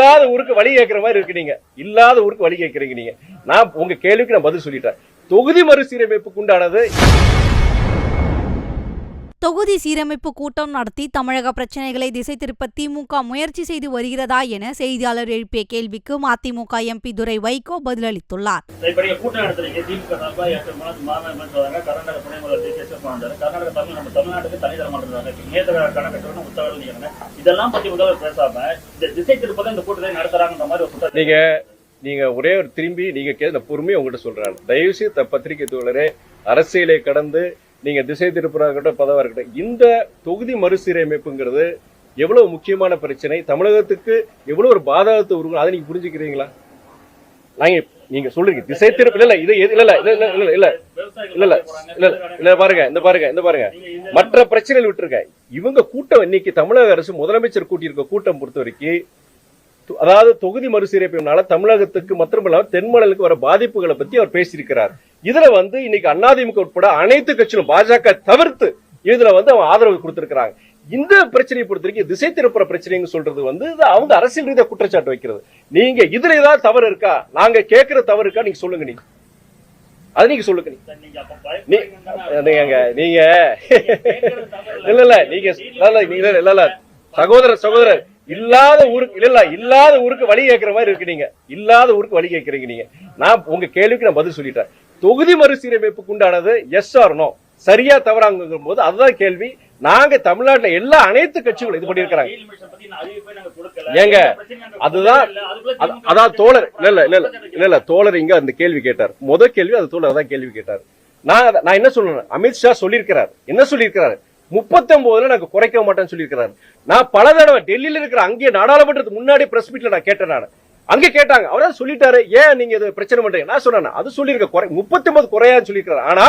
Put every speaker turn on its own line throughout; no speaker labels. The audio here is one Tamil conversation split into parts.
இல்லாத ஊருக்கு வழி கேட்கிற மாதிரி இருக்கு நீங்க. இல்லாத ஊருக்கு வழி கேட்கறீங்க நீங்க. நான் உங்க கேள்விக்கு நான் பதில் சொல்லிட்டேன். தொகுதி மறுசீரமைப்புக்கு உண்டானது.
தொகுதி சீரமைப்பு கூட்டம் நடத்தி தமிழக பிரச்சனைகளை திசை திருப்ப திமுக முயற்சி செய்து வருகிறதா என செய்தியாளர் எழுப்பிய கேள்விக்கு மதிமுக எம்பி துரை வைகோ பதிலளித்துள்ளார்.
நீங்க ஒரே ஒரு திரும்பி நீங்க பொறுமையை உங்ககிட்ட சொல்றாங்க. தயவுசெய்து பத்திரிகை தோழரே, அரசியலை கடந்து நீங்க திசை திருப்புறாகட்டும் பதவா இருக்கட்டும், இந்த தொகுதி மறுசீரமைப்புங்கிறது எவ்வளவு முக்கியமான பிரச்சனை, தமிழகத்துக்கு எவ்வளவு ஒரு பாதகத்தை உருவாகும், அதை நீங்க புரிஞ்சுக்கிறீங்களா? நீங்க சொல்றீங்க திசை திருப்பு இல்ல இது இல்ல இல்ல இல்ல இல்ல இல்ல இல்ல இல்ல இல்ல பாருங்க இந்த பாருங்க இந்த பாருங்க மற்ற பிரச்சனைகள் விட்டுருங்க. இவங்க கூட்டம் இன்னைக்கு தமிழக அரசு முதலமைச்சர் கூட்டியிருக்க கூட்டம் பொறுத்த வரைக்கும், அதாவது தொகுதி மறுசீரமைப்பினால தமிழகத்துக்கு மட்டுமல்ல தென்மண்டலுக்கு வர பாதிப்புகளை பத்தி அவர் பேசியிருக்கிறார். இதுல இன்னைக்கு அதிமுக உட்பட அனைத்து கட்சிகளும் பாஜக தவிர்த்து இதுல அவங்க ஆதரவு கொடுத்திருக்கிறாங்க. இந்த பிரச்சனையை பொறுத்த வரைக்கும் திசை திருப்புற பிரச்சனைன்னு சொல்றது அவங்க அரசியல் ரீதியா குற்றச்சாட்டு வைக்கிறது. நீங்க இதுல ஏதாவது தவறு இருக்கா, நாங்க கேட்கிற தவறு இருக்கா, நீங்க சொல்லுங்க. நீங்க அது நீங்க சொல்லுங்க. நீங்க இல்ல இல்ல நீங்க இல்ல சகோதரர் இல்லாத ஊருக்கு வழி கேட்கிற மாதிரி இருக்கு நீங்க. இல்லாத ஊருக்கு வழி கேட்கறீங்க நீங்க. நான் உங்க கேள்விக்கு நான் பதில் சொல்லிட்டேன். தொகுதி மறுசீரமைப்புக்கு உண்டானது எஸ் ஆர் நோ, சரியா தவறாங்கும் போது அதுதான் கேள்வி. நாங்க தமிழ்நாட்டில் எல்லா அனைத்து கட்சிகளும் இது பண்ணிருக்கிறாங்க. ஏங்க அதுதான் அதான் தோழர் இல்ல இல்ல இல்ல இல்ல தோழர் இங்க அந்த கேள்வி கேட்டார். முதல் கேள்வி அது தோழர் தான் கேள்வி கேட்டார். நான் என்ன சொல்லணும், அமித்ஷா சொல்லியிருக்கிறார். என்ன சொல்லியிருக்கிறாரு, 39 நாங்க குறைக்க மாட்டேன்னு சொல்லியிருக்கிறாரு. நான் பல தடவை டெல்லியில இருக்கிற அங்கே நாடாளுமன்றத்துக்கு முன்னாடி பிரஸ் மீட்ல நான் கேட்டேன். நான் அங்க கேட்டாங்க, அவரால் சொல்லிட்டாரு, ஏன் நீங்க இது பிரச்சனை பண்றீங்க? நான் சொன்னேன் அது சொல்லியிருக்க 39 குறையான்னு சொல்லியிருக்காரு. ஆனா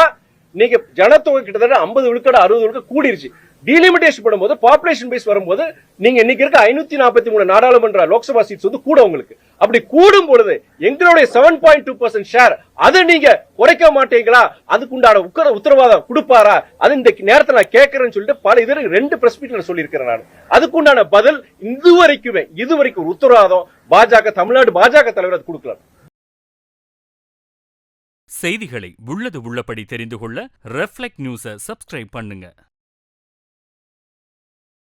நீங்க ஜனத்தொகை கிட்டத்தட்ட 50 விழுக்காடு 60 விழுக்காடு கூடிருச்சு. டீலிமிட்டேஷன் பண்ணும்போது பாப்புலேஷன் பேஸ் வரும்போது நீங்க இன்னைக்கு இருக்க 543 நாடாளுமன்ற லோக்சபா சீட்ஸ் கூட உங்களுக்கு. அப்படி கூடும் பொழுது எங்களுடைய 7.2% ஷேர் அதை நீங்க குறைக்க மாட்டீங்களா, அதுக்குண்டான உத்தரவாதம் கொடுப்பாரா, அது இந்த நேரத்தில் நான் கேட்கறேன்னு சொல்லிட்டு பல இது 2 பிரஸ் மீட்ல சொல்லியிருக்கிறேன். நான் அதுக்குண்டான பதில் இதுவரைக்கும் ஒரு உத்தரவாதம் பாஜக தமிழ்நாடு பாஜக தலைவர் அது கொடுக்கல.
செய்திகளை உள்ளது உள்ளபடி தெரிந்து கொள்ள ரெஃப்ளெக்ட் நியூஸை சப்ஸ்கிரைப் பண்ணுங்க.